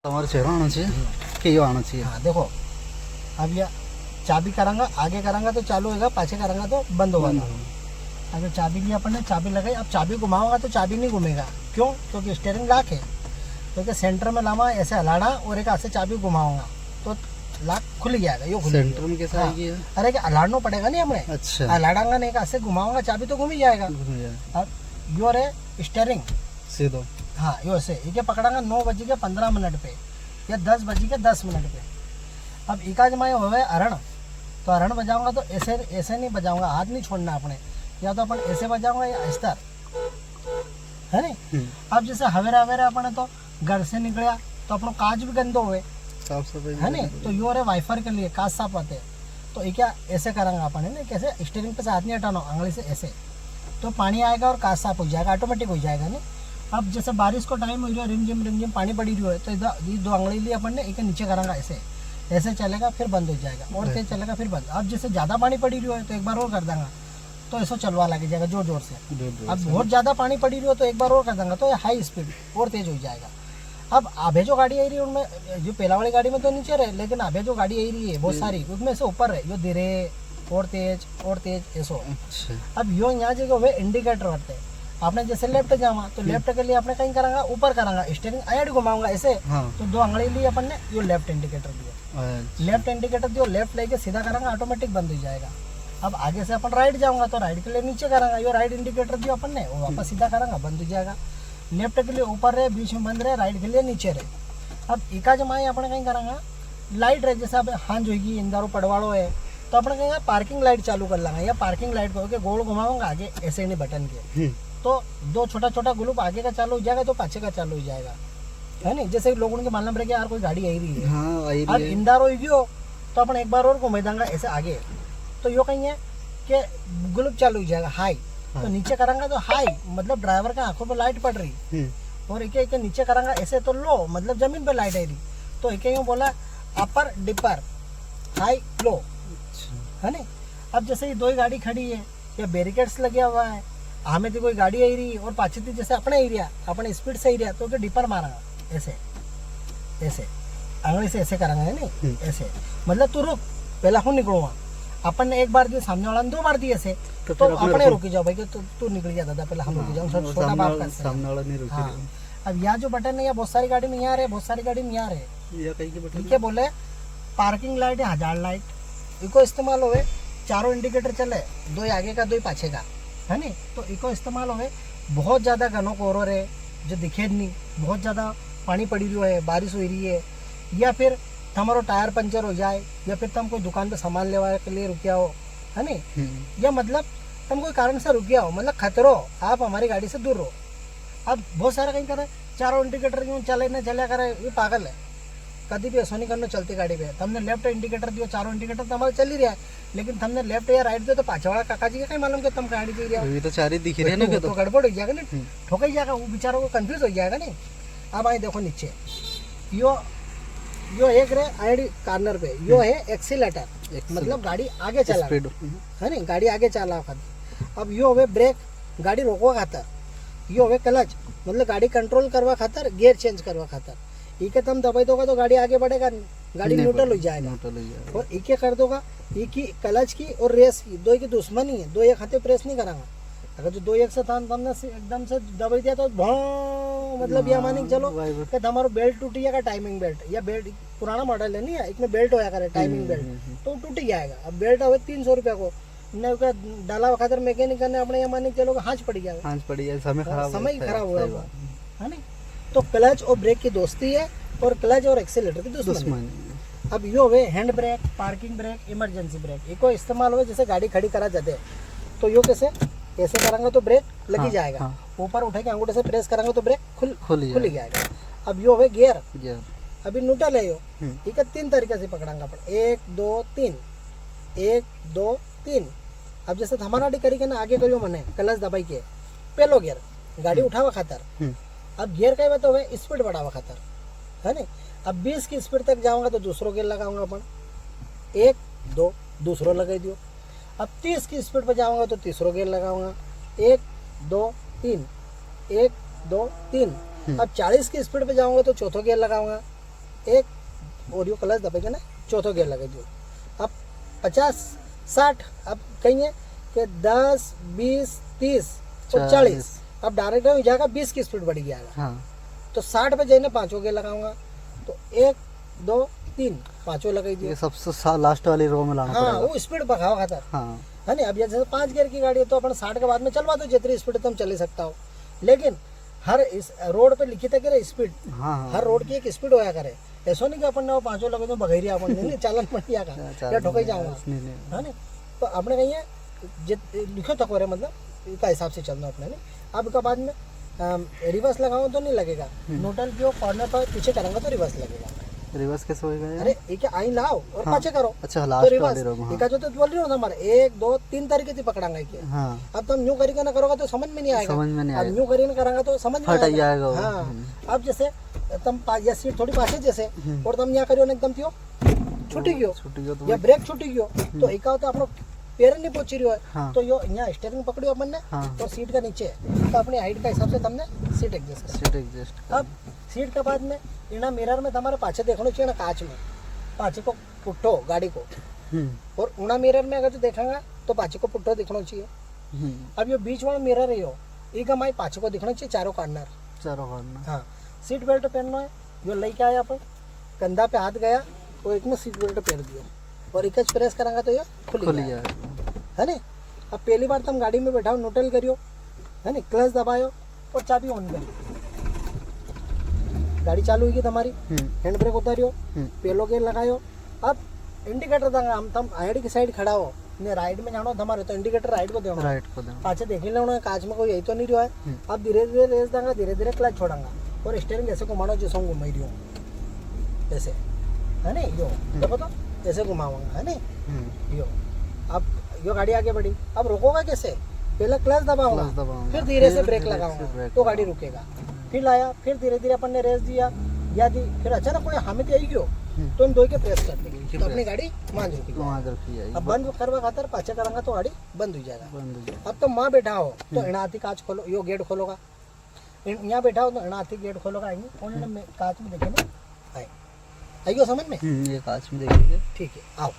તમારે ચહેરો આનો છે કે यो आना चाहिए। हाँ देखो, अब ये चाबी करांगा, आगे करांगा तो चालू होगा, पाछे करांगा तो बंद होगा। अगर चाबी लिया अपन ने, चाबी लगाई, अब चाबी घुमाऊंगा तो चाबी नहीं घूमेगा। क्यों? क्योंकि स्टीयरिंग लॉक है। क्योंकि सेंटर में लामा ऐसे हलाना और एक हाथ से चाबी घुमाऊंगा तो लॉक खुल जाएगा। यो खुल सेंटर में कैसा हाँ। आएगी ये? अरे क्या हलाड़ना पड़ेगा नहीं हमने। अच्छा हलाड़ांगा नहीं, एक हाथ से घुमाऊंगा चाबी तो घूम ही जाएगा। अब यो रे स्टीयरिंग, सीधो हाँ यो से ये पकड़ांगा 9:15 पे या 10:10 पे। अब इकाज में हुए हरण, तो हरण बजाऊंगा तो ऐसे ऐसे नहीं बजाऊंगा, हाथ नहीं छोड़ना अपने, या तो अपन ऐसे बजाऊंगा या अस्तर, है नहीं। अब जैसे हवेरा हवेरा अपन तो घर से निकलिया तो अपनो कांच भी गंदो हुए, साफ सफाई है नहीं, तो यो रे वाइफर के लिए कांच साफ आते, तो ये क्या ऐसे करांगा अपन, है ना, कैसे स्टीयरिंग पे से हाथ नहीं हटाना, आंगली से ऐसे, तो पानी आएगा और कांच साफ हो जाएगा, ऑटोमेटिक हो जाएगा। नहीं, अब जैसे बारिश को टाइम हो रहा है, रिमझिम पानी पड़ी रही है, तो ये 2 आंगली लिए अपन ने एक नीचे करांगा, ऐसे ऐसे चलेगा फिर बंद हो जाएगा, और तेज चलेगा फिर बंद। अब जैसे ज़्यादा पानी पड़ी रही है तो एक बार और कर देंगे तो ऐसा चलवा लग जाएगा जोर जोर से। अब बहुत ज़्यादा पानी पड़ी रही हो तो एक बार और कर देंगे तो हाई स्पीड और तेज हो जाएगा। अब आगे जो गाड़ी आ रही है उनमें, जो पहला वाली गाड़ी में तो नीचे रहे, लेकिन आगे जो गाड़ी आ रही है बहुत सारी, उसमें से ऊपर है, यो धीरे और तेज ऐसो। अब यो यहाँ जगह हुए इंडिकेटर होते हैं, आपने जैसे लेफ्ट जावा तो लेफ्ट के लिए आपने कहीं करांगा, ऊपर करांगा, स्टीयरिंग आइड घुमाऊंगा ऐसे, तो 2 आंगली लिए अपन ने यो लेफ्ट इंडिकेटर दिया, लेफ्ट इंडिकेटर दियो, लेफ्ट लेके सीधा करांगा, ऑटोमेटिक बंद हो जाएगा। अब आगे से अपन राइट जाऊंगा तो राइट के लिए नीचे करांगा, यो राइट इंडिकेटर दियो अपन ने, वो वापस सीधा करांगा, बंद हो जाएगा। लेफ्ट के लिए ऊपर रहे, बीच में बंद रहे, राइट के लिए नीचे रहे। अब एका जमाए अपने कहीं करांगा, लाइट रहे, जैसे अब हांज होगी, इंदारो पड़वाड़ो है, तो अपने कहेंगे पार्किंग लाइट चालू कर लेंगे, या पार्किंग लाइट को गोल घुमाऊंगा आगे ऐसे नहीं बटन के, तो 2 छोटा छोटा ग्रुप आगे का चालू हो जाएगा तो पाछे का चालू हो जाएगा, है नहीं। जैसे लोगों के मालूम रहे कि यार कोई गाड़ी आई रही है, हाँ, आई अब इंदारो हो तो अपन एक बार और घुमा देंगे ऐसे आगे, तो यो कहीं है कि ग्रुप चालू हो जाएगा हाई, तो नीचे करांगा तो हाई मतलब ड्राइवर का आंखों पर लाइट पड़ रही, और एक नीचे करांगा ऐसे तो लो मतलब जमीन पर लाइट आई रही, तो एक यूँ बोला अपर डिपर हाई लो, है नहीं। अब जैसे ये 2 गाड़ी खड़ी है या बैरिकेड्स लगे हुआ है, हमें तो कोई गाड़ी आई रही और पाछे थी जैसे अपने एरिया, अपने स्पीड से एरिया, तो डिपर मारांगा ऐसे ऐसे आंगली से ऐसे करांगा, है नहीं, ऐसे मतलब तू रुक, पहला हूँ निकलूंगा, अपन ने एक बार दिया, सामने वाला ने 2 बार दिए ऐसे, तो अपने रुक जाओ भाई कि तू निकल जा दादा, पहले हम रुक जाओ, छोटा बाप का सामने वाला नहीं रुक रहा। अब यहाँ जो बटन है, या बहुत सारी गाड़ी में यहाँ रहे, बहुत सारी गाड़ी में यहाँ रहे, या कहीं के बटन ठीक है, बोले पार्किंग लाइट है, हजार्ड लाइट, इको इस्तेमाल होवे, 4 इंडिकेटर चले, 2 आगे का 2 पाछे का, है नहीं, तो इको इस्तेमाल होवे। बहुत ज़्यादा घनो कोहरो रहे जो दिखे नहीं, बहुत ज़्यादा पानी पड़ी रही है, बारिश हो रही है, या फिर तुम्हारो टायर पंचर हो जाए, या फिर तुम कोई दुकान पे सामान लेवा के लिए रुकिया हो, है नहीं, या मतलब तुम कोई कारण से रुकिया हो, मतलब खतरो, आप हमारी गाड़ी से दूर रहो। अब बहुत सारा कहीं करे 4 इंडिकेटर क्यों चले न चलिया करे, ये पागल है, कभी भी ऐसा नहीं करना चलती गाड़ी पे। तुमने लेफ्ट इंडिकेटर दियो, 4 इंडिकेटर तो हमारे चल ही रहा है, लेकिन तुमने लेफ्ट या राइट दियो तो पाछे वाला काका जी का कहीं मालूम कि तुम गाड़ी चल रहा ये तो 4 ही दिख रहे हैं ना, तो गड़बड़ हो जाएगा ना, ठोका ही जाएगा, वो बेचारों को कंफ्यूज हो जाएगा नहीं। अब आए देखो नीचे, यो एक रे आईडी कार्नर पे, यो है एक्सीलेटर, मतलब गाड़ी आगे चला, है नहीं, गाड़ी आगे चला खातर। अब यो हवे ब्रेक, गाड़ी रोकवा खातर। यो हवे क्लच, मतलब गाड़ी कंट्रोल करवा खातर, गियर चेंज करवा खातर। इके तुम दबाई दोगा तो गाड़ी आगे बढ़ेगा, गाड़ी न्यूट्रल हो जाएगा, और इके कर दोगा, एक ही क्लच की और रेस की 2 की दुश्मनी है, 2 एक हाथे प्रेस नहीं करांगा। अगर जो 2 एक से तुमने एकदम से दबाई दिया तो मतलब यह मानी चलो कि हमारा बेल्ट टूट जाएगा, टाइमिंग बेल्ट, या बेल्ट पुराना मॉडल है नहीं है, इसमें बेल्ट होया करे टाइमिंग बेल्ट, तो टूट जाएगा। अब बेल्ट हवे 300 रुपया को, ने डाला खातर मैकेनिक ने अपने यहाँ मानी चलो हाथ पड़ जाएगा, समय खराब होगा, है नहीं। तो क्लच और ब्रेक की दोस्ती है, और क्लच और एक्सीलेटर की दुश्मनी। अब यो वे hand brake, parking brake, emergency brake, इको इस्तेमाल हुए जैसे गाड़ी खड़ी करा जाते हैं, तो यो कैसे ऐसे करेंगे तो ब्रेक लगी जाएगा, ऊपर उठे के अंगूठे से प्रेस करेंगे तो ब्रेक खुल जाएगा। अब यो है गियर, अभी न्यूट्रल है यो, ठीक है, 3 तरीके से पकड़ांगा अपन, 1 2 3, 1 2 3। अब जैसे हमारा करी के ना आगे करियो मने क्लच दबाई के पहलो गियर गाड़ी उठावा खातर, अब गियर कहे तो वे स्पीड बढ़ावा खातर, है नहीं। अब 20 की स्पीड तक जाऊंगा तो दूसरो गियर लगाऊंगा अपन, 1 2 दूसरो लगा दियो। अब 30 की स्पीड पर जाऊंगा तो तीसरो गियर लगाऊंगा, 1 2 3, 1 2 3। अब 40 की स्पीड पे जाऊंगा तो चौथो गियर लगाऊंगा, एक और यो क्लच दबेगा ना चौथो गियर लगे जो अब 50-60 अब कहिए कि 10 20 30 और 40 अब डायरेक्ट हो जाएगा 20 की स्पीड बढ़ गया हाँ तो 60 पे जाइए पांचों गियर लगाऊंगा तो 1 2 3 पांचों लगाई दिए ये सबसे लास्ट वाली रो में लाना हाँ पड़ेगा। वो स्पीड बढ़ाओ खातर हाँ है ना। अब जैसे 5 गियर की गाड़ी है तो अपन 60 के बाद में चलवा दो जितनी स्पीड तुम चल ही सकता हो, लेकिन हर इस रोड पे लिखी था कि स्पीड हाँ हाँ हर रोड की एक स्पीड होया करे। ऐसा नहीं कि अपन ने वो पांचों लगे तो बघेरी अपन नहीं चालन बढ़िया का या ठोका ही जाऊंगा है ना। तो अपने कहीं है लिखो तक हो मतलब का हिसाब से चलना अपने नहीं। अब के बाद में रिवर्स लगाओ तो नहीं लगेगा, न्यूट्रल की कॉर्नर पर पीछे करेंगे तो रिवर्स लगेगा। रिवर्स कैसे होएगा यार? अरे एक आई लाओ और हाँ। पाछे करो अच्छा तो लास्ट रिवर्स वाली रो में। एक जो तो बोल रही हो ना हमारे 1 2 3 तरीके से पकड़ांगे के। हाँ अब तुम न्यू करके ना करोगे तो समझ में नहीं आएगा, समझ में नहीं अब आएगा, न्यू करके करेंगे तो समझ में फट ही जाएगा वो। हाँ अब जैसे तुम या सीट थोड़ी पाछे जैसे और तुम यहाँ करियो ना एकदम थियो छूटी गयो छूटी गयो तो या ब्रेक छूटी गयो तो एक होता अपनो पैर नहीं पहुंची रही है हाँ। तो यो यहाँ स्टीयरिंग पकड़ियो अपन ने हाँ। और सीट का नीचे तो अपनी हाइट का हिसाब से तुमने सीट एडजस्ट कर। सीट एडजस्ट अब सीट के बाद में इना मिरर में तुम्हारे पाछे देखना चाहिए ना कांच में पाछे को पुट्ठो गाड़ी को और उना मिरर में अगर जो देखेंगा तो पाछे को पुट्ठो दिखना चाहिए। अब ये बीच वाला मिरर है यो एक हमारे पाछे को दिखना चाहिए चारों कॉर्नर। हाँ सीट बेल्ट पहनना है जो लेके आया अपन कंधा पे हाथ गया तो एक में सीट बेल्ट पहन दियो और एक प्रेस करांगा तो ये खुली जाएगा है ना। अब पहली बार तुम गाड़ी में बैठाओ न्यूट्रल करियो है ना, क्लच दबायो और चाबी ऑन करियो, गाड़ी चालू होगी तुम्हारी, हैंड ब्रेक उतारियो, पहलो गेयर लगायो। अब इंडिकेटर देंगे हम तुम आईडी की साइड खड़ा हो ने राइट में जानो तुम्हारे तो इंडिकेटर राइट को देना, राइट को देना, पाछे देख लेना कांच में कोई यही तो नहीं रहा है। अब धीरे धीरे रेस देंगे, धीरे धीरे क्लच छोड़ांगा और स्टीयरिंग ऐसे घुमाना जैसे घुमा रही हूँ ऐसे है ना, यो देखो तो ऐसे घुमाऊंगा है ना यो। अब यो गाड़ी आगे बढ़ी, अब रोकोगा कैसे, पहले क्लच दबाऊंगा फिर धीरे से ब्रेक लगाऊंगा तो गाड़ी रुकेगा। फिर लाया फिर धीरे धीरे अपन ने रेस दिया या दी, फिर अचानक कोई हमें तो आई गयो तो हम दो के प्रेस कर देंगे तो अपनी गाड़ी मान रुकी। अब बंद करवा खातर पाछे करांगा तो गाड़ी बंद हो जाएगा। अब तो माँ बैठा हो तो इना हाथी कांच खोलो, यो गेट खोलोगा, यहाँ बैठा हो तो इना हाथी गेट खोलोगा आएंगे और कांच में देखेंगे आए आइयो समझ में, ये कांच में देखेंगे। ठीक है आओ।